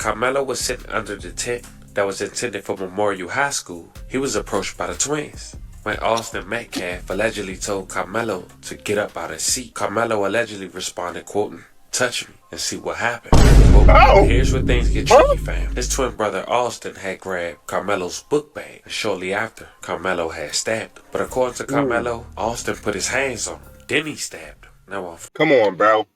Carmelo was sitting under the tent that was intended for Memorial High School. He was approached by the twins when Austin Metcalf allegedly told Carmelo to get up out of his seat. Carmelo allegedly responded, quoting, "Touch me and see what happened." Quote, here's where things get tricky, fam. His twin brother Austin had grabbed Carmelo's book bag, and shortly after, Carmelo had stabbed him. But according to Carmelo, Austin put his hands on him, then he stabbed him. Now, come on, bro.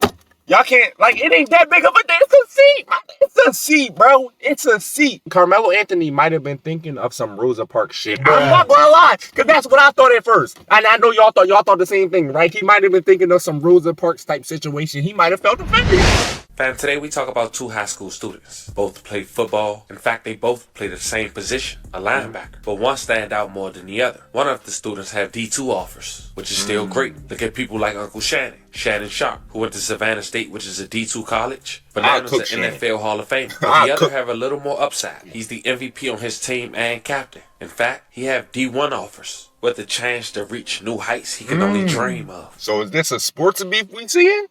Y'all can't, like, it ain't that big of a thing. It's a seat. It's a seat, bro. It's a seat. Carmelo Anthony might have been thinking of some Rosa Parks shit. I'm not gonna lie, because that's what I thought at first. And I know y'all thought the same thing, right? He might have been thinking of some Rosa Parks type situation. He might have felt offended. Fam, today we talk about two high school students. Both play football. In fact, they both play the same position, a linebacker. But one stand out more than the other. One of the students have D2 offers, which is still great. Look at people like Uncle Shannon Sharp, who went to Savannah State, which is a D2 college, but now is an NFL Hall of Famer. But the other have a little more upside. He's the MVP on his team and captain. In fact, he have D1 offers with the chance to reach new heights he can only dream of. So is this a sports beef we seeing?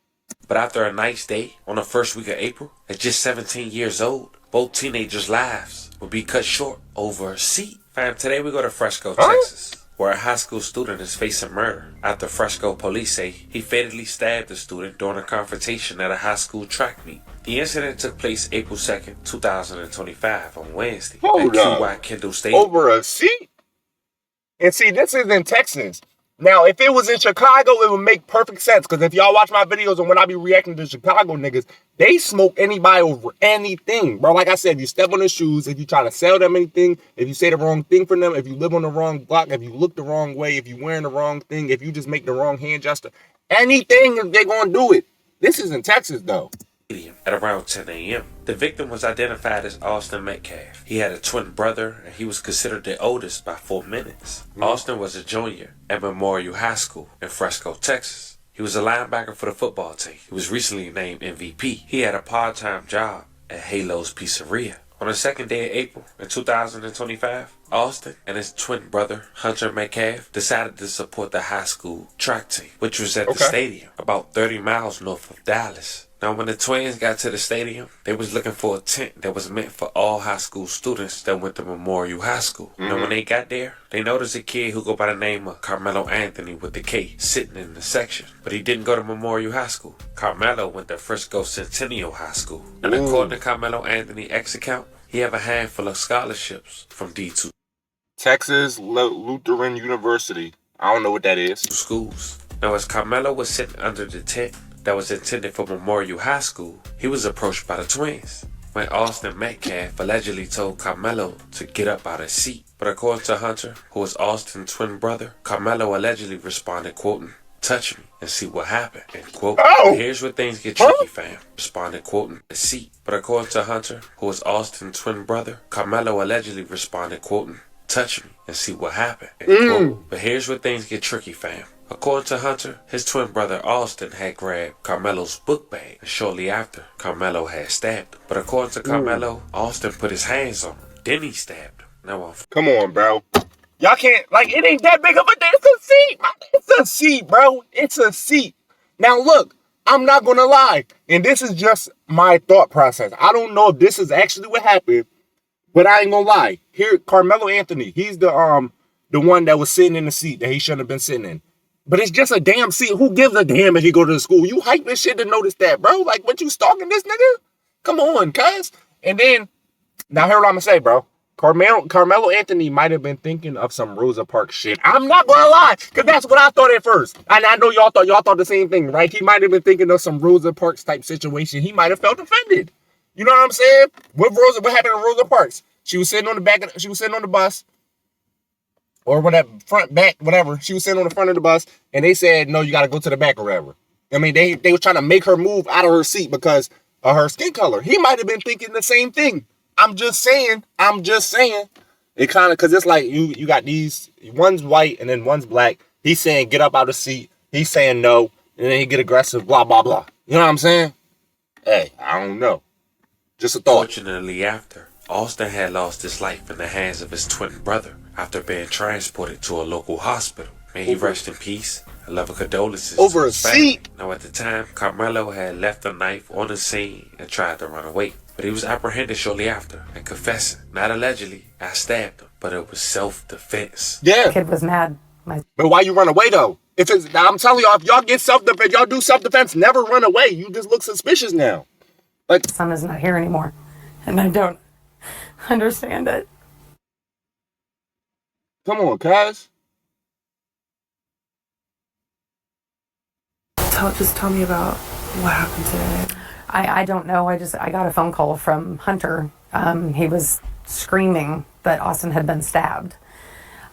But after a nice day on the first week of April, at just 17 years old, both teenagers' lives will be cut short over a seat. Fam, today we go to Fresco, Texas, where a high school student is facing murder after Fresco police say he fatally stabbed the student during a confrontation at a high school track meet. The incident took place April 2nd, 2025 on Wednesday at QY Kendall Stadium. Over a seat? And see, this is in Texas. Now, if it was in Chicago, it would make perfect sense. Because if y'all watch my videos and when I be reacting to Chicago niggas, they smoke anybody over anything. Bro, like I said, if you step on their shoes, if you try to sell them anything, if you say the wrong thing for them, if you live on the wrong block, if you look the wrong way, if you wearing the wrong thing, if you just make the wrong hand gesture, anything, they're going to do it. This is in Texas, though. At around 10 a.m. The victim was identified as Austin Metcalf. He had a twin brother and he was considered the oldest by 4 minutes. Austin was a junior at Memorial High School in Fresco, Texas. He was a linebacker for the football team. He was recently named MVP. He had a part-time job at Halo's Pizzeria. On the second day of April in 2025, Austin and his twin brother, Hunter Metcalf, decided to support the high school track team, which was at the stadium about 30 miles north of Dallas. Now, when the twins got to the stadium, they was looking for a tent that was meant for all high school students that went to Memorial High School. Now, when they got there, they noticed a kid who go by the name of Carmelo Anthony with the K sitting in the section. But he didn't go to Memorial High School. Carmelo went to Frisco Centennial High School. And according to Carmelo Anthony X account, he have a handful of scholarships from D2 Texas Lutheran University. I don't know what that is. Schools. Now, as Carmelo was sitting under the tent that was intended for Memorial High School, he was approached by the twins when Austin Metcalf allegedly told Carmelo to get up out of his seat. But according to Hunter, who was Austin's twin brother, Carmelo allegedly responded, quoting, "Touch me and see what happened," end quote. Here's where things get tricky, fam. Responded, quoting, "The seat." But according to Hunter, who was Austin's twin brother, Carmelo allegedly responded, quoting, "Touch me and see what happened," end quote. But here's where things get tricky, fam. According to Hunter, his twin brother Austin had grabbed Carmelo's book bag, and shortly after, Carmelo had stabbed him. But according to Carmelo, Austin put his hands on him, then he stabbed him. Now, come on, bro. Y'all can't, like, it ain't that big of a thing. It's a seat. It's a seat, bro. It's a seat. Now, look, I'm not going to lie. And this is just my thought process. I don't know if this is actually what happened, but I ain't going to lie. Here, Carmelo Anthony, he's the one that was sitting in the seat that he shouldn't have been sitting in. But it's just a damn seat. Who gives a damn if he go to the school? You hype this shit to notice that, bro. Like, what, you stalking this nigga? Come on, cuz. And then, now here's what I'm going to say, bro. Carmelo Anthony might have been thinking of some Rosa Parks shit. I'm not going to lie, because that's what I thought at first. And I know y'all thought the same thing, right? He might have been thinking of some Rosa Parks type situation. He might have felt offended. You know what I'm saying? What happened to Rosa Parks? She was sitting on the back, she was sitting on the bus. Or whatever, front, back, whatever. She was sitting on the front of the bus, and they said, no, you got to go to the back or whatever. I mean, they were trying to make her move out of her seat because of her skin color. He might have been thinking the same thing. I'm just saying. It kind of, because it's like you got these, one's white and then one's black. He's saying, get up out of the seat. He's saying no, and then he get aggressive, blah, blah, blah. You know what I'm saying? Hey, I don't know. Just a thought. Fortunately, after, Austin had lost his life in the hands of his twin brother after being transported to a local hospital. May he rest in peace. I love a condolences over a seat. Now, at the time, Carmelo had left the knife on the scene and tried to run away. but he was apprehended shortly after and confessing, not allegedly, I stabbed him, but it was self-defense. Yeah. The kid was mad. But why you run away though? If it's, I'm telling y'all, if y'all get self-defense, y'all do self-defense, never run away. You just look suspicious now. Like, son is not here anymore, and I don't understand it. come on, cuz. Just tell me about what happened today. I don't know. I got a phone call from Hunter. He was screaming that Austin had been stabbed.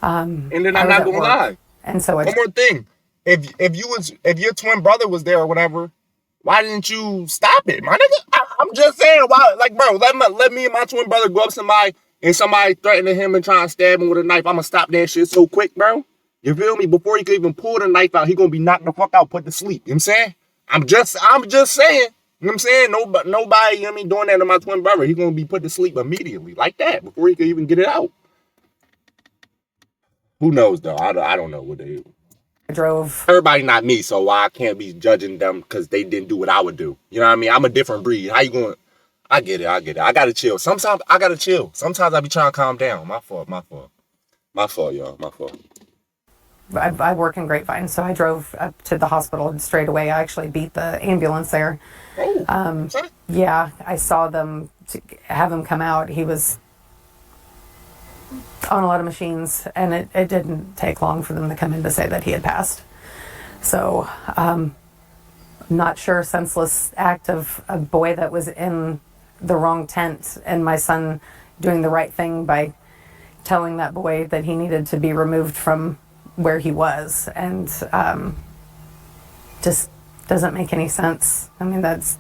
And then I'm not gonna lie. And so one more thing. If your twin brother was there or whatever, why didn't you stop it, my nigga? I'm just saying, why? Like, bro, let me and my twin brother go up somebody and somebody threatening him and trying to stab him with a knife. I'ma stop that shit so quick, bro. You feel me? Before he could even pull the knife out, he gonna be knocked the fuck out, put to sleep. You know what I'm saying? I'm just saying. You know what I'm saying? Nobody, you know what I mean, doing that to my twin brother. He gonna be put to sleep immediately, like that, before he could even get it out. Who knows though? I don't know what they do. I drove. Everybody not me, so I can't be judging them because they didn't do what I would do. You know what I mean? I'm a different breed. How you going? I get it. I gotta chill. Sometimes I gotta chill. Sometimes I be trying to calm down. My fault, y'all. My fault. I work in Grapevine, so I drove up to the hospital straight away. I actually beat the ambulance there. Oh, yeah, I saw them have him come out. He was on a lot of machines, and it didn't take long for them to come in to say that he had passed. So, not sure, senseless act of a boy that was in the wrong tent, and my son doing the right thing by telling that boy that he needed to be removed from where he was, and just doesn't make any sense. I mean, that's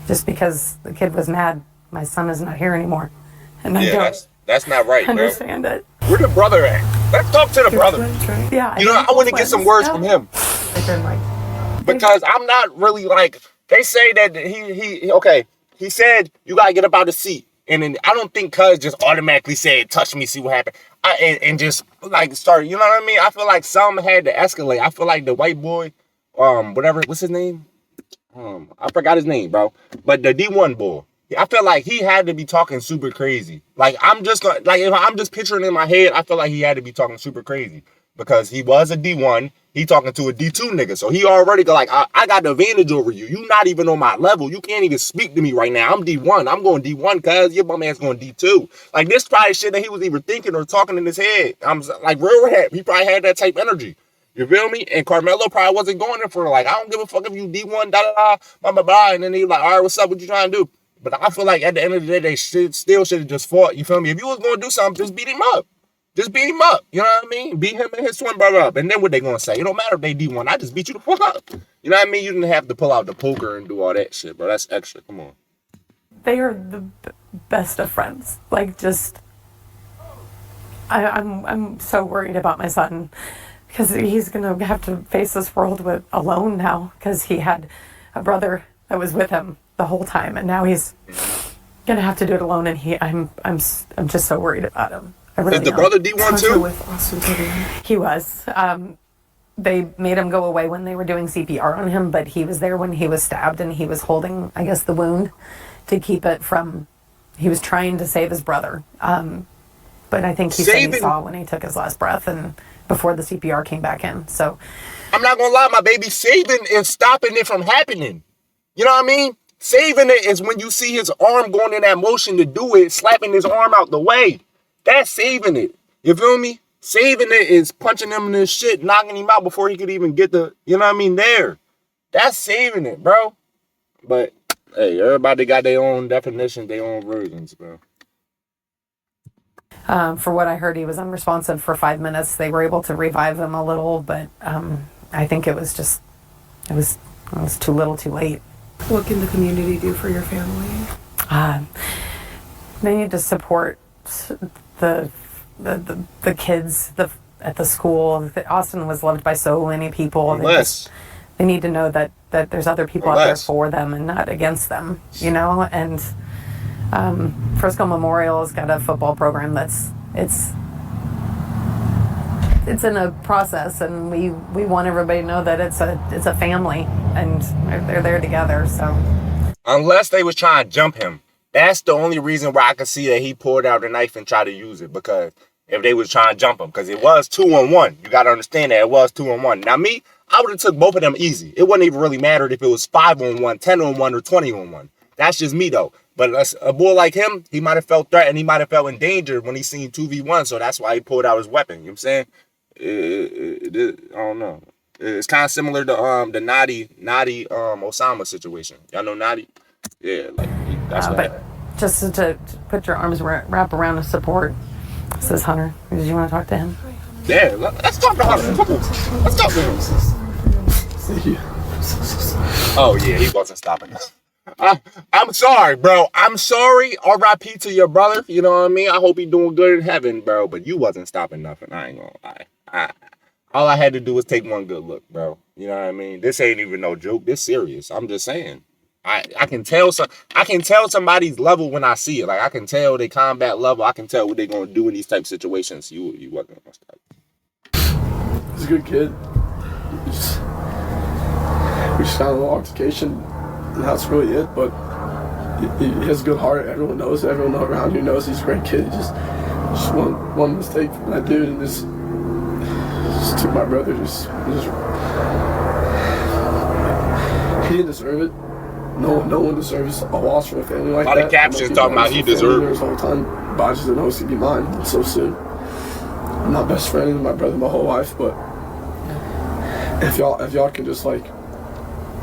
just because the kid was mad, my son is not here anymore, and I don't that's not right, understand it. Where the brother at? Let's talk to the brother. Twins, right? Yeah, You know, I want to get some words from him. Because I'm not really like, they say that he said you gotta get up out of the seat, and then I don't think cuz just automatically said touch me, see what happened, and just like start, you know what I mean? I feel like some had to escalate. I feel like the white boy, what's his name? I forgot his name, bro, but the D1 boy, I feel like he had to be talking super crazy. Like, if I'm just picturing in my head, I feel like he had to be talking super crazy because he was a D1. He talking to a D2 nigga. So he already got like, I got the advantage over you. You not even on my level. You can't even speak to me right now. I'm D1. I'm going D1 cuz your bum ass going D2. Like, this probably shit that he was either thinking or talking in his head. I'm like, real rap. He probably had that type energy. You feel me? And Carmelo probably wasn't going there for like, I don't give a fuck if you D1, blah, blah, blah. And then he was like, all right, what's up? What you trying to do? But I feel like at the end of the day, they still should have just fought. You feel me? If you was going to do something, just beat him up. Just beat him up. You know what I mean? Beat him and his twin brother up. And then what they going to say? It don't matter if they D1. I just beat you the fuck up. You know what I mean? You didn't have to pull out the poker and do all that shit, bro. That's extra. Come on. They are the best of friends. Like, just, I'm so worried about my son because he's going to have to face this world alone now because he had a brother that was with him the whole time, and now he's gonna have to do it alone. And I'm just so worried about him. I really Is the brother D1 too? With Austin today. He was. They made him go away when they were doing CPR on him, but he was there when he was stabbed, and he was holding, I guess, the wound to keep it from. He was trying to save his brother, but I think he said he saw when he took his last breath, and before the CPR came back in. So I'm not gonna lie, my baby, saving is stopping it from happening. You know what I mean? Saving it is when you see his arm going in that motion to do it, slapping his arm out the way. That's saving it. You feel me? Saving it is punching him in his shit, knocking him out before he could even get the, you know what I mean, there. That's saving it, bro. But, hey, everybody got their own definition, their own versions, bro. For what I heard, he was unresponsive for 5 minutes. They were able to revive him a little, but I think it was too little too late. What can the community do for your family? They need to support the kids at the school. Austin was loved by so many people. They need to know that there's other people out there for them and not against them, you know? And Frisco Memorial has got a football program it's in a process, and we want everybody to know that it's a family, and they're there together. So Unless they was trying to jump him. That's the only reason why I could see that he pulled out a knife and tried to use it. Because if they was trying to jump him. Because it was 2-on-1. You got to understand that it was 2-on-1. Now me, I would have took both of them easy. It wouldn't even really matter if it was 5-on-1, 10-on-1, or 20-on-1. That's just me though. But a boy like him, he might have felt threatened. He might have felt endangered when he seen 2v1. So that's why he pulled out his weapon. You know what I'm saying? I don't know. It's kind of similar to the Nadi Osama situation. Y'all know Nadi? Yeah, like that's what happened. Just to put your arms wrap around the support. Says Hunter. Did you want to talk to him? Yeah, let's talk to Hunter. Come on. Let's talk to him. Oh yeah, he wasn't stopping us. I'm sorry, bro. I'm sorry. R.I.P. to your brother. You know what I mean? I hope he doing good in heaven, bro. But you wasn't stopping nothing. I ain't gonna lie. All I had to do was take one good look, bro. You know what I mean? This ain't even no joke. This serious. I'm just saying. I can tell somebody's level when I see it. Like I can tell their combat level. I can tell what they're gonna do in these type of situations. You wasn't gonna stop. He's a good kid. We just got a little altercation. And that's really it, but he has a good heart. Everyone knows. Everyone around here knows he's a great kid. He just one mistake from that dude and just took my brother. He didn't deserve it. No one deserves a loss from a family like that. A lot of captions talking about he deserved it. This whole time, but I just didn't know it's gonna be mine so soon. I'm not best friend with my brother my whole life, but if y'all can just like.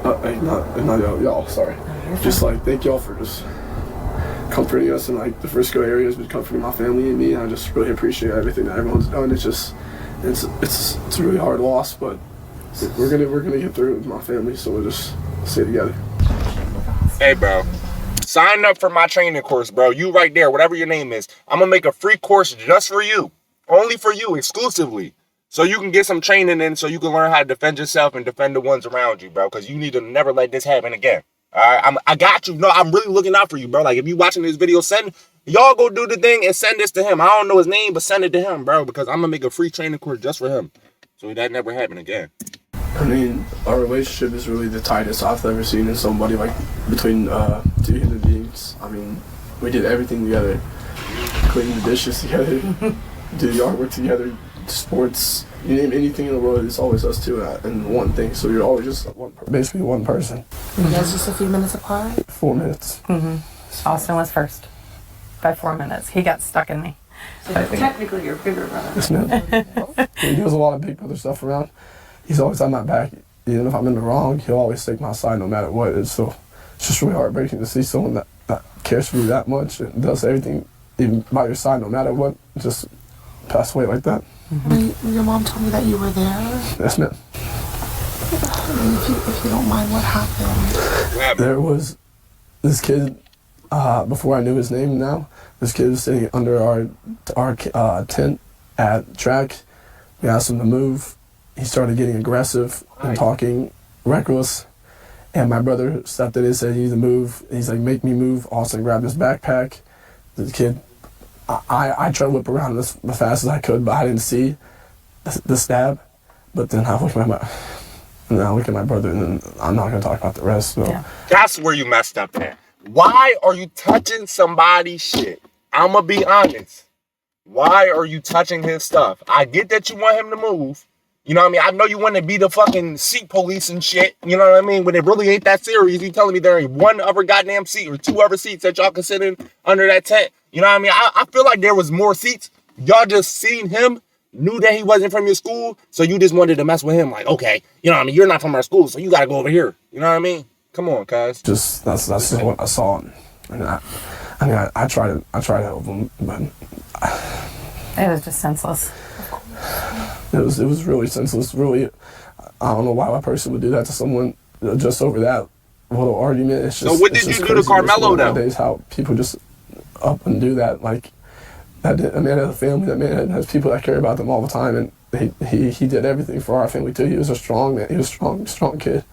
Not y'all, sorry. Just like thank y'all for just comforting us in like the Frisco area has been comforting my family and me. And I just really appreciate everything that everyone's done. It's a really hard loss, but we're gonna get through it with my family. So we'll just stay together. Hey, bro. Sign up for my training course, bro. You right there, whatever your name is. I'm gonna make a free course just for you, only for you, exclusively. So you can get some training in so you can learn how to defend yourself and defend the ones around you, bro. Because you need to never let this happen again. All right? I got you. No, I'm really looking out for you, bro. Like, if you watching this video, y'all go do the thing and send this to him. I don't know his name, but send it to him, bro. Because I'm going to make a free training course just for him. So that never happen again. I mean, our relationship is really the tightest I've ever seen in somebody, like, between two human beings. I mean, we did everything together. Clean the dishes together, do the artwork together. Sports, you name anything in the world, it's always us two and one thing. So you're always just basically one person. You guys just a few minutes apart? 4 minutes. Mm-hmm. Austin was first by 4 minutes. He got stuck in me. So technically, you're bigger brother. Yes, man. He does a lot of big brother stuff around. He's always on my back. Even if I'm in the wrong, he'll always take my side no matter what. So it's just really heartbreaking to see someone that cares for you that much and does everything even by your side no matter what, just pass away like that. Mm-hmm. Your mom told me that you were there. Yes, ma'am. If you don't mind, what happened? There was this kid, before I knew his name now, this kid was sitting under our tent at track. We asked him to move. He started getting aggressive and talking reckless. And my brother stepped in and said, "You need to move." And he's like, "Make me move." Austin grabbed his backpack. The kid, I tried to whip around as fast as I could, but I didn't see the stab. But then I look at my brother, and then I'm not going to talk about the rest. So. Yeah. That's where you messed up at. Why are you touching somebody's shit? I'm going to be honest. Why are you touching his stuff? I get that you want him to move. You know what I mean? I know you want to be the fucking seat police and shit. You know what I mean? But it really ain't that serious. You telling me there ain't one other goddamn seat or two other seats that y'all can sit in under that tent? You know what I mean? I feel like there was more seats. Y'all just seen him, knew that he wasn't from your school, so you just wanted to mess with him. Like, okay, you know what I mean? You're not from our school, so you got to go over here. You know what I mean? Come on, guys. Just that's just what I saw. And I try to help him, but it was just senseless. It was really senseless. Really, I don't know why a person would do that to someone just over that little argument. It's just, so what did you do to Carmelo though? Nowadays, how people just up and do that. Like that man has a family. That man has people that care about them all the time, and he did everything for our family too. He was a strong man. He was a strong kid.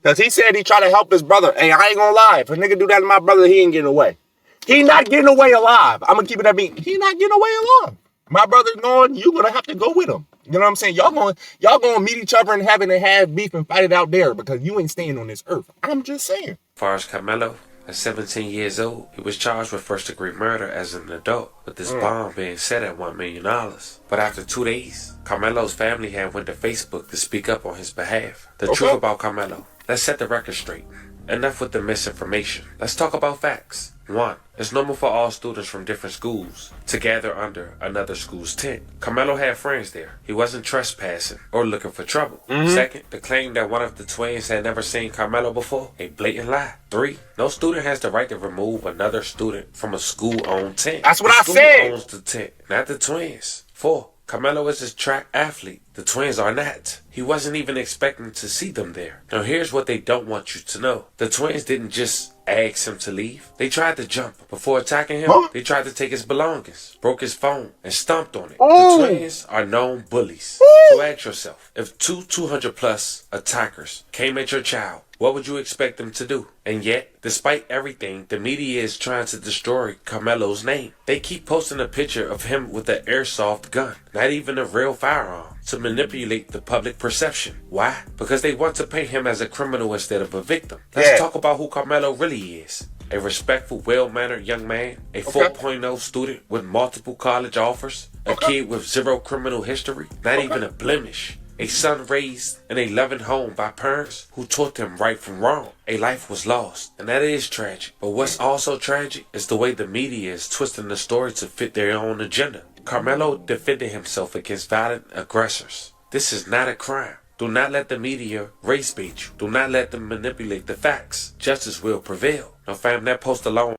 Because he said he tried to help his brother. Hey, I ain't gonna lie. If a nigga do that to my brother, he ain't getting away. He not getting away alive. I'm gonna keep it that beat. He not getting away alive. My brother's going, you gonna have to go with him. You know what I'm saying? Y'all gonna meet each other and have beef and fight it out there because you ain't staying on this earth. I'm just saying. As far as Carmelo, At 17 years old, he was charged with first-degree murder as an adult, with his bond being set at $1 million. But after 2 days, Carmelo's family had went to Facebook to speak up on his behalf. The truth about Carmelo. Let's set the record straight. Enough with the misinformation. Let's talk about facts. 1. It's normal for all students from different schools to gather under another school's tent. Carmelo had friends there. He wasn't trespassing or looking for trouble. 2nd, the claim that one of the twins had never seen Carmelo before, a blatant lie. 3, no student has the right to remove another student from a school-owned tent. That's what I said. The school owns the tent, not the twins. 4, Carmelo is a track athlete. The twins are not. He wasn't even expecting to see them there. Now here's what they don't want you to know. The twins didn't just ask him to leave. They tried to jump. Before attacking him, they tried to take his belongings, broke his phone, and stomped on it. The twins are known bullies. So ask yourself, if two 200-plus attackers came at your child, what would you expect them to do? And yet, despite everything, the media is trying to destroy Carmelo's name. They keep posting a picture of him with an airsoft gun, not even a real firearm, to manipulate the public perception. Why? Because they want to paint him as a criminal instead of a victim. Let's talk about who Carmelo really is. A respectful, well-mannered young man, a 4.0 student with multiple college offers, a kid with 0 criminal history, not even a blemish. A son raised in a loving home by parents who taught him right from wrong. A life was lost, and that is tragic. But what's also tragic is the way the media is twisting the story to fit their own agenda. Carmelo defended himself against violent aggressors. This is not a crime. Do not let the media race bait you. Do not let them manipulate the facts. Justice will prevail. Now, fam, that post alone.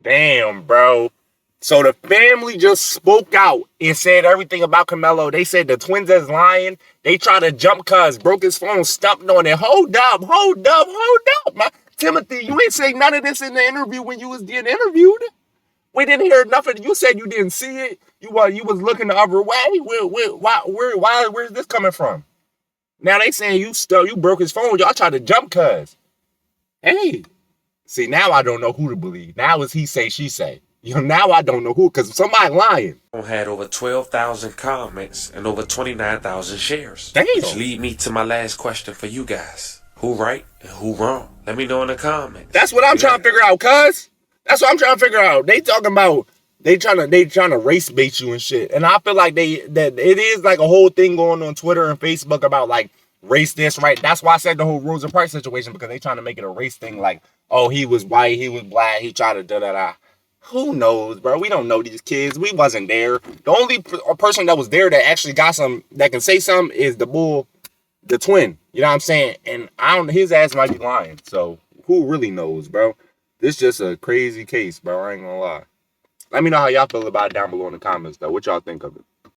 Damn, bro. So the family just spoke out and said everything about Carmelo. They said the twins is lying. They tried to jump cuz, broke his phone, stumped on it. Hold up. Timothy, you ain't saying none of this in the interview when you was getting interviewed. We didn't hear nothing. You said you didn't see it. You was looking the other way. Where's this coming from? Now they saying you broke his phone. Y'all tried to jump cuz. Hey, see, now I don't know who to believe. Now it's he say, she say. Now I don't know who, because somebody lying. Had over 12,000 comments and over 29,000 shares. Damn. Which lead me to my last question for you guys. Who right and who wrong? Let me know in the comments. That's what I'm trying to figure out, cuz. That's what I'm trying to figure out. They talking about they trying to race bait you and shit. And I feel like that it is like a whole thing going on Twitter and Facebook about like race this, right? That's why I said the whole Rosa Parks situation, because they trying to make it a race thing, like, oh, he was white, he was black, he tried to da-da-da. Who knows, bro? We don't know these kids. We wasn't there. The only person that was there that actually got some, that can say something is the twin. You know what I'm saying? And his ass might be lying. So who really knows, bro? This just a crazy case, bro. I ain't gonna lie. Let me know how y'all feel about it down below in the comments, though. What y'all think of it?